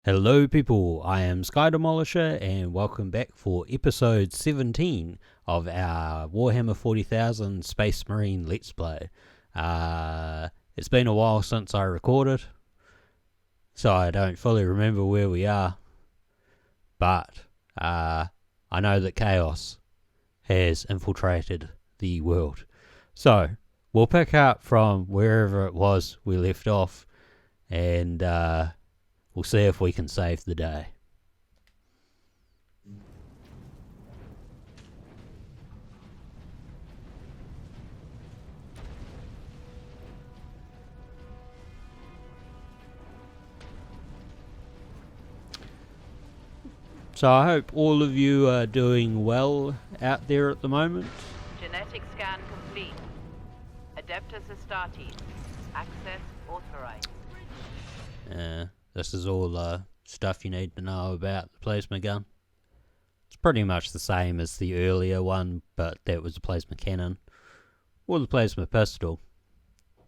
Hello people, I am Sky Demolisher and welcome back for episode 17 of our Warhammer 40,000 Space Marine Let's Play. It's been a while since I recorded, so I don't fully remember where we are, but I know that chaos has infiltrated the world. So, we'll pick up from wherever it was we left off and we'll see if we can save the day. So I hope all of you are doing well out there at the moment. Genetic scan complete. Adeptus Astartes. Access authorized. This is all stuff you need to know about the plasma gun. It's pretty much the same as the earlier one, but that was a plasma cannon. Or the plasma pistol.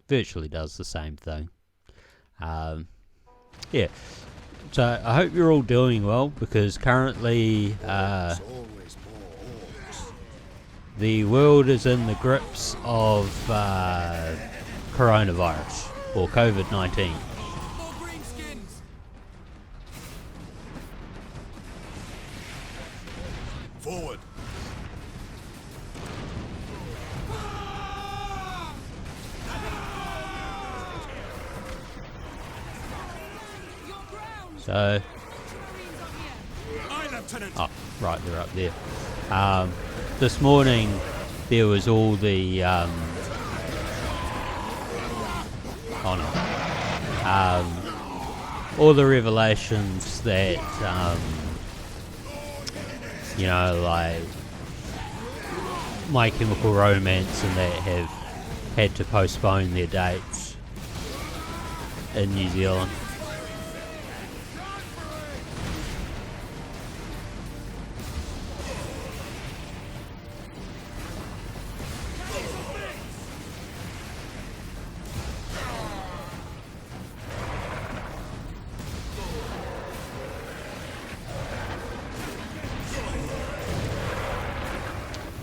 Virtually does the same thing. Yeah. So I hope you're all doing well, because currently the world is in the grips of coronavirus, or COVID-19. Forward. So, oh, right, they're up there. This morning there was all the all the revelations that you know, like My Chemical Romance and that have had to postpone their dates in New Zealand.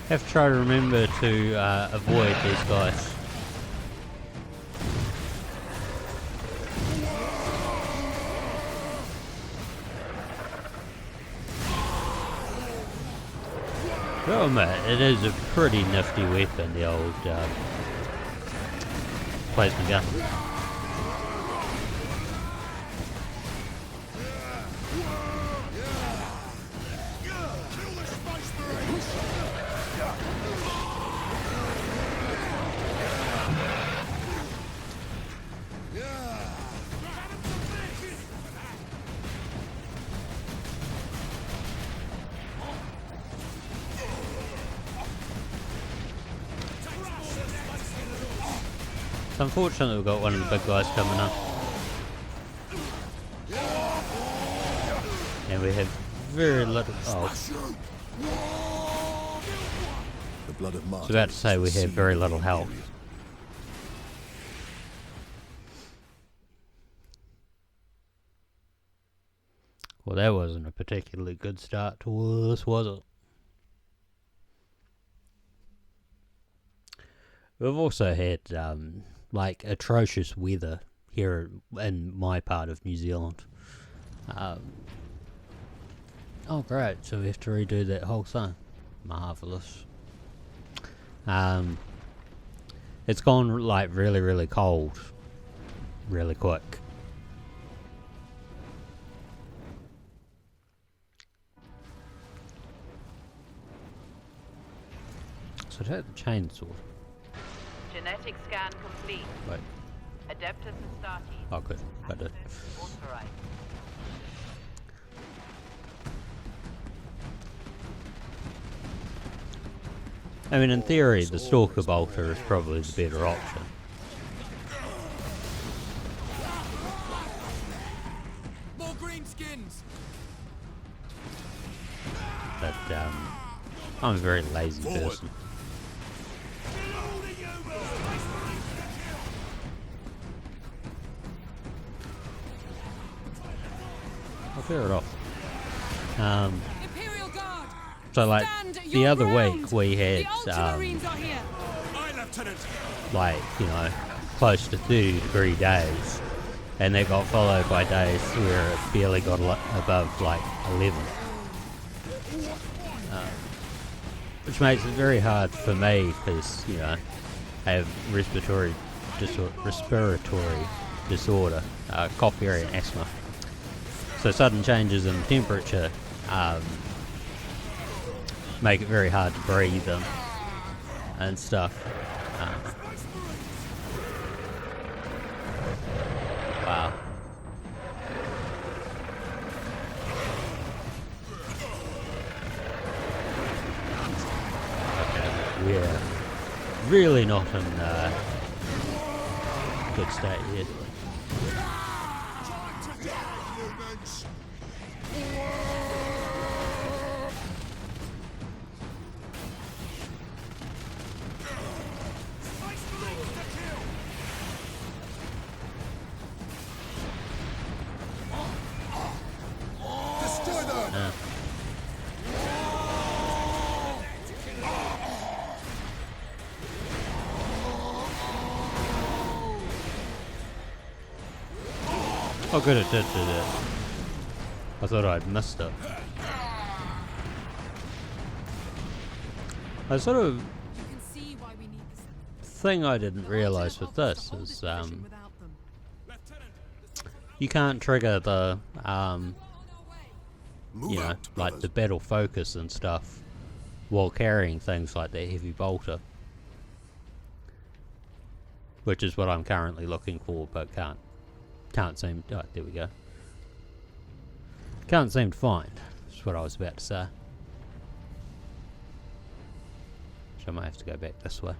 Have to try to remember to avoid these guys. Well, mate, it is a pretty nifty weapon, the old plasma gun. It's unfortunate we've got one of the big guys coming up. And we have very little... Oh. The blood of I was about to say we have very little health. Well, that wasn't a particularly good start to all this, was it? We've also had like atrocious weather here in my part of New Zealand. Oh great, so we have to redo that whole thing. Marvellous. It's gone like really cold really quick. So take the chainsaw. Genetic scan complete. Wait. Adeptus Astartes. Oh good, I did. Access authorized. I mean, in theory, the Stalker Bolter is probably the better option. More greenskins. But I'm a very lazy person. clear it off. Imperial Guard. So like Stand the your other ground. week we had The Ultramarines are here. Aye, Lieutenant. like, you know, close to 30-degree days, and they got followed by days where it barely got above like 11, which makes it very hard for me because, you know, I have respiratory disorder, cough area and asthma. So sudden changes in temperature make it very hard to breathe and stuff. Wow. Okay, we're really not in good state here. Destroy them. Oh good, it did it. I thought I'd missed it. I sort of You can see why we need this. thing I didn't realise with this is you can't trigger the Move you know, out, like brothers. the battle focus and stuff while carrying things like the heavy bolter, which is what I'm currently looking for, but can't seem. Oh, there we go. Can't seem to find. That's what I was about to say. So I might have to go back this way.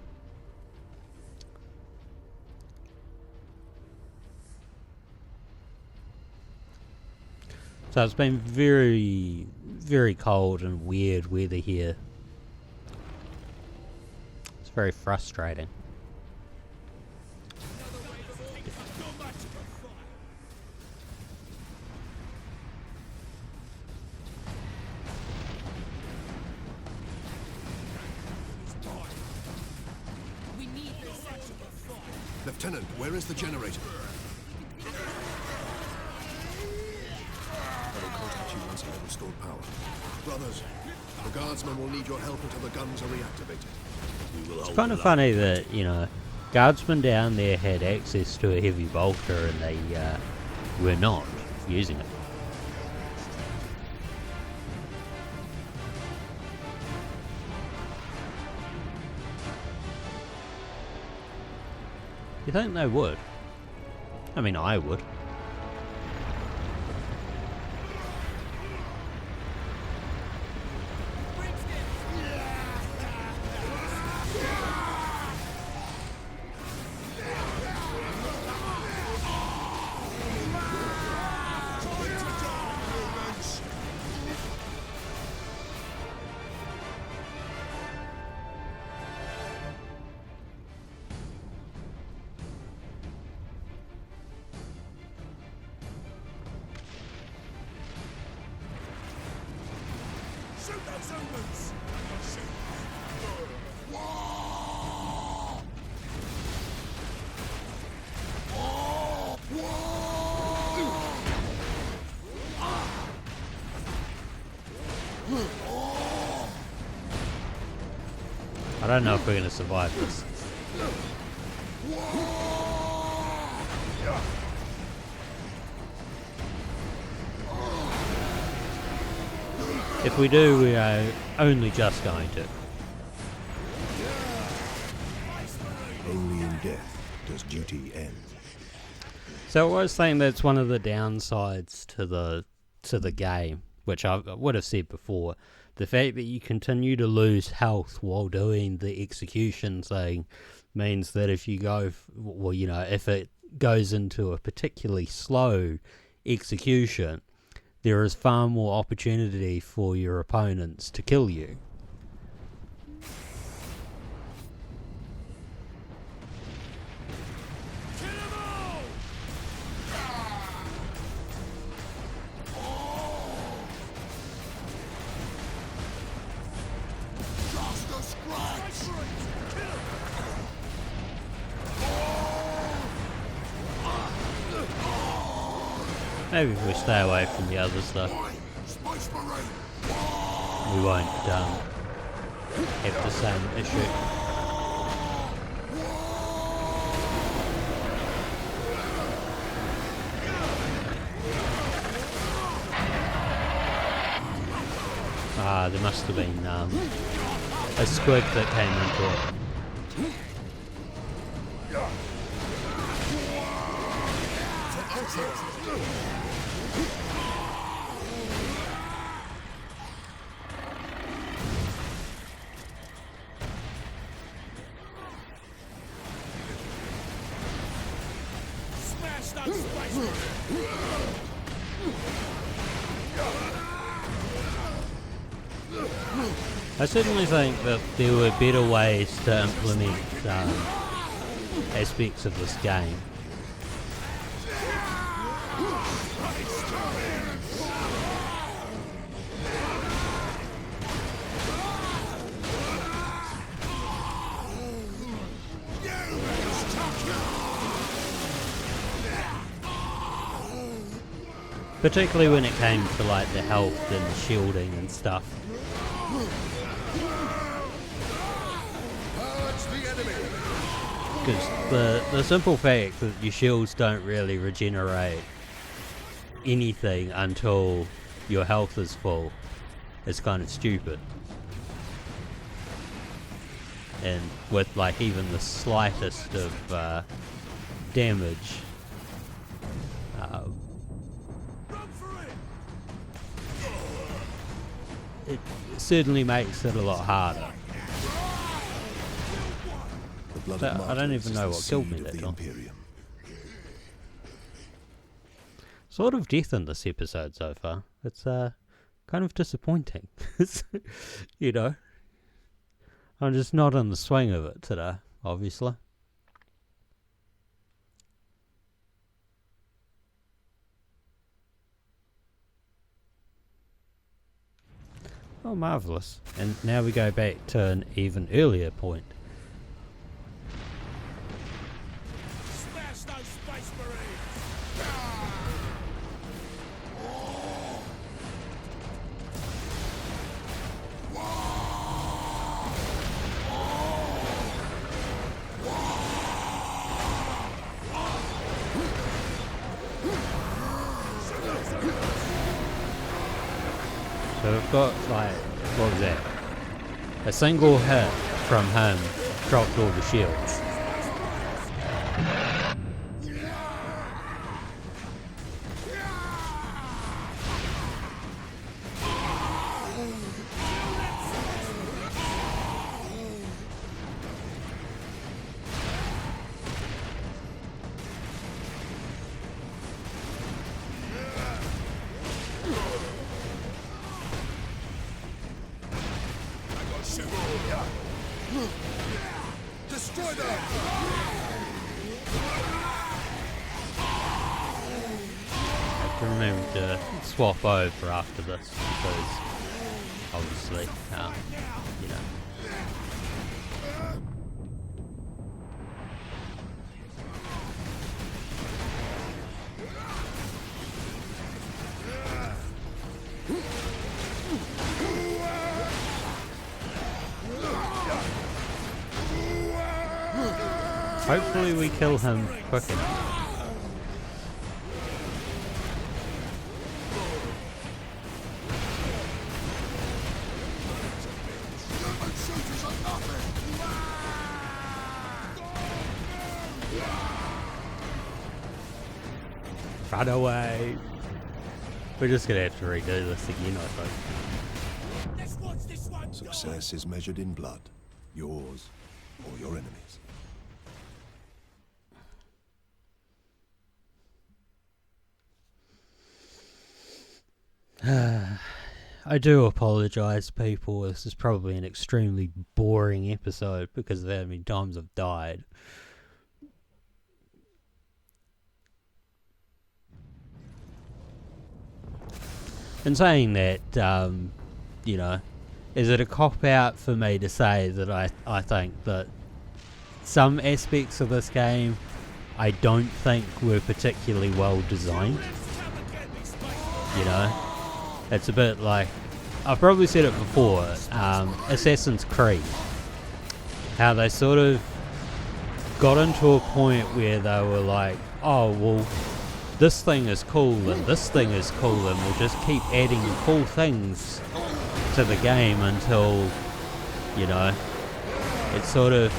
So it's been very, very cold and weird weather here. It's very frustrating. We need this. Lieutenant, where is the generator? I will contact you once I have restored power. Brothers, the guardsmen will need your help until the guns are reactivated. We will It's kind of funny that, you know, guardsmen down there had access to a heavy bolter and they were not using it. You think they would? I mean, I would. Shoot those Omens! I don't know if we're going to survive this. If we do, we are only just going to. Only in death does duty end. So I was saying that's one of the downsides to the game, which I would have said before. The fact that you continue to lose health while doing the execution thing means that if you go, well, you know, if it goes into a particularly slow execution, there is far more opportunity for your opponents to kill you. Maybe if we stay away from the other stuff, Space Marine! we won't have the same issue. Ah, there must have been a squid that came into it. Smash those Space Marines! I certainly think that there were better ways to implement aspects of this game. Particularly when it came to like the health and shielding and stuff. Purge the enemy! Because the simple fact that your shields don't really regenerate anything until your health is full is kind of stupid. And with like even the slightest of damage, it certainly makes it a lot harder. The blood But of I don't martyrs even is know the what killed me seed of that the time. Imperium. Sort of death in this episode so far. It's kind of disappointing. You know, I'm just not in the swing of it today, obviously. Oh, marvellous. And now we go back to an even earlier point. Smash those Space Marines! So we've got, like, what was that? A single hit from him dropped all the shields. Destroy them! I have to remember to swap over after this because obviously, you know. Hopefully we kill him quick enough. Run away! We're just gonna have to redo this again, I think. Let's watch this one. Success is measured in blood, yours or your enemies. I do apologise, people. This is probably an extremely boring episode because of how many times I've died. In saying that, you know, is it a cop-out for me to say that I think that some aspects of this game I don't think were particularly well designed? You know, it's a bit like, I've probably said it before, Assassin's Creed. How they sort of got into a point where they were like, oh, well, this thing is cool and this thing is cool, and we'll just keep adding cool things to the game until, you know, it sort of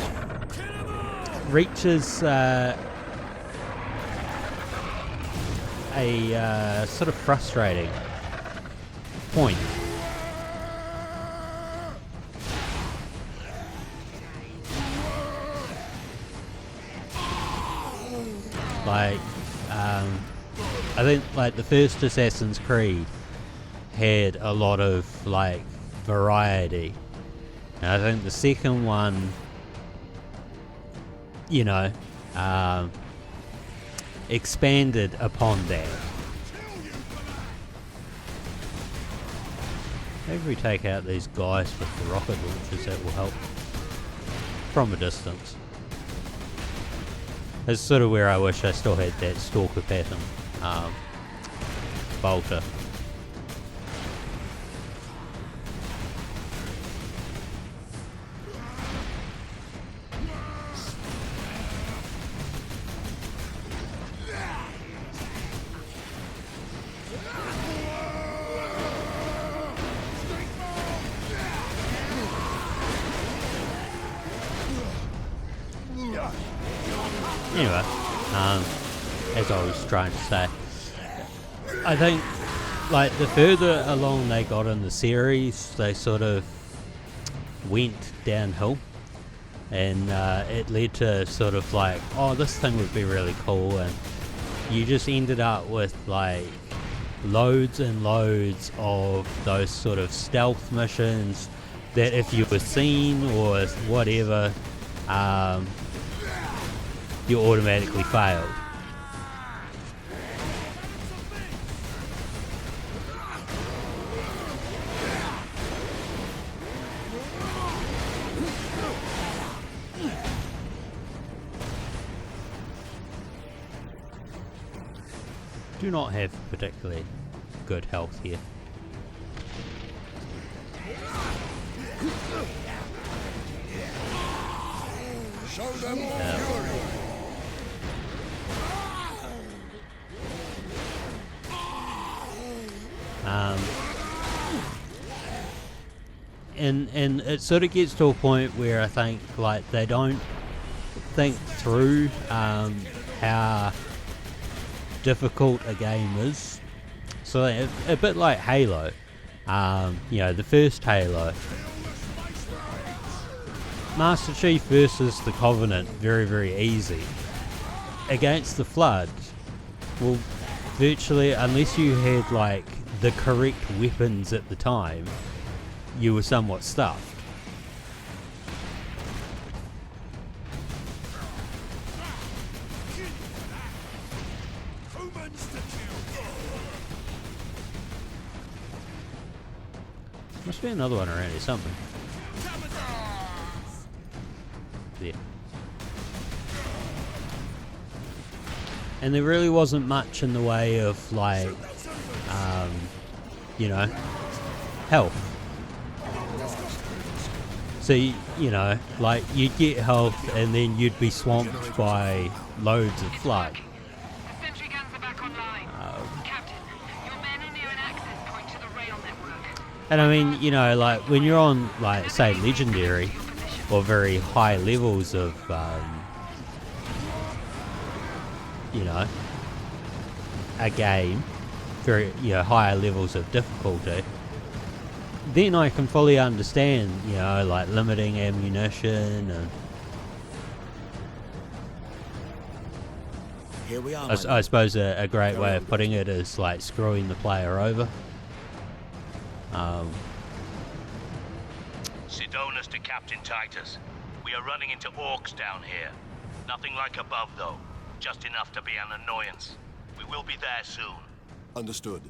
reaches a sort of frustrating point. Like, I think like the first Assassin's Creed had a lot of like variety. And I think the second one, you know, expanded upon that. Maybe we take out these guys with the rocket launchers, that will help from a distance. That's sort of where I wish I still had that stalker pattern bolter. Anyway, as I was trying to say, I think like the further along they got in the series, they sort of went downhill, and it led to sort of like, oh, this thing would be really cool, and you just ended up with like loads and loads of those sort of stealth missions that if you were seen or whatever, you automatically failed. Do not have particularly good health here. Show them fury. And it sort of gets to a point where I think like they don't think through how difficult a game is. So a bit like Halo, you know, the first Halo, Master Chief versus the Covenant, very, very easy. Against the Flood, well, virtually, unless you had like the correct weapons at the time, you were somewhat stuffed. Must be another one around here somewhere. There. And there really wasn't much in the way of like, you know, health. So, you know, like you'd get health and then you'd be swamped by loads of flood. The sentry guns are back online. Captain, your men are near an access point to the rail network. And I mean, you know, like when you're on, like, say, legendary or very high levels of, you know, a game, very, you know, higher levels of difficulty, then I can fully understand, you know, like limiting ammunition and Here we are. I suppose a great way of putting it is like screwing the player over. Sidonis to Captain Titus. We are running into orcs down here. Nothing like above though. Just enough to be an annoyance. We will be there soon. Understood.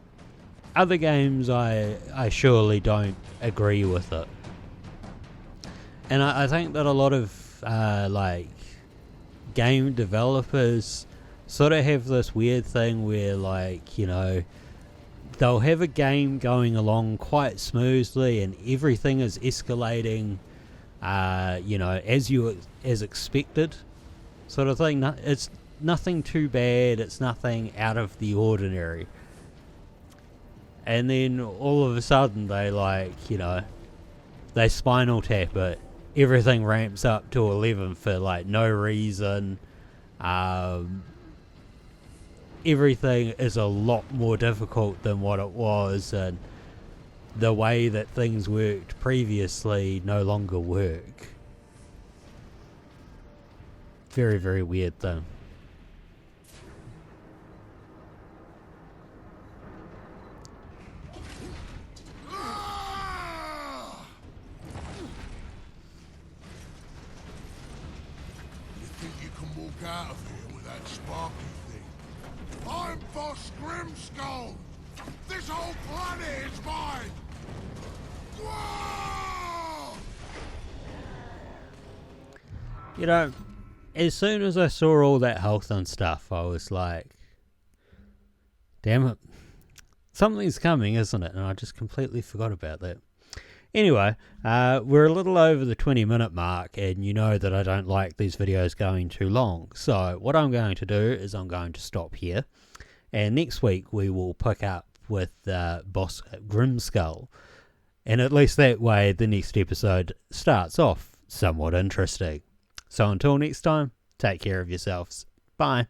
Other games, I surely don't agree with it. And I think that a lot of like game developers sort of have this weird thing where, like, you know, they'll have a game going along quite smoothly and everything is escalating, as expected, sort of thing. It's nothing too bad, it's nothing out of the ordinary. And then all of a sudden they they Spinal Tap it. Everything ramps up to 11 for no reason. Everything is a lot more difficult than what it was, and the way that things worked previously no longer work. Very, very weird though. You think you can walk out of here with that sparky thing? I'm Boss Grimskull! This whole planet is mine! Whoa! As soon as I saw all that health and stuff, I was like, damn it, something's coming, isn't it? And I just completely forgot about that. Anyway, we're a little over the 20-minute mark, and you know that I don't like these videos going too long. So what I'm going to do is I'm going to stop here, and next week we will pick up with Boss Grimskull, and at least that way the next episode starts off somewhat interesting. So until next time, take care of yourselves. Bye.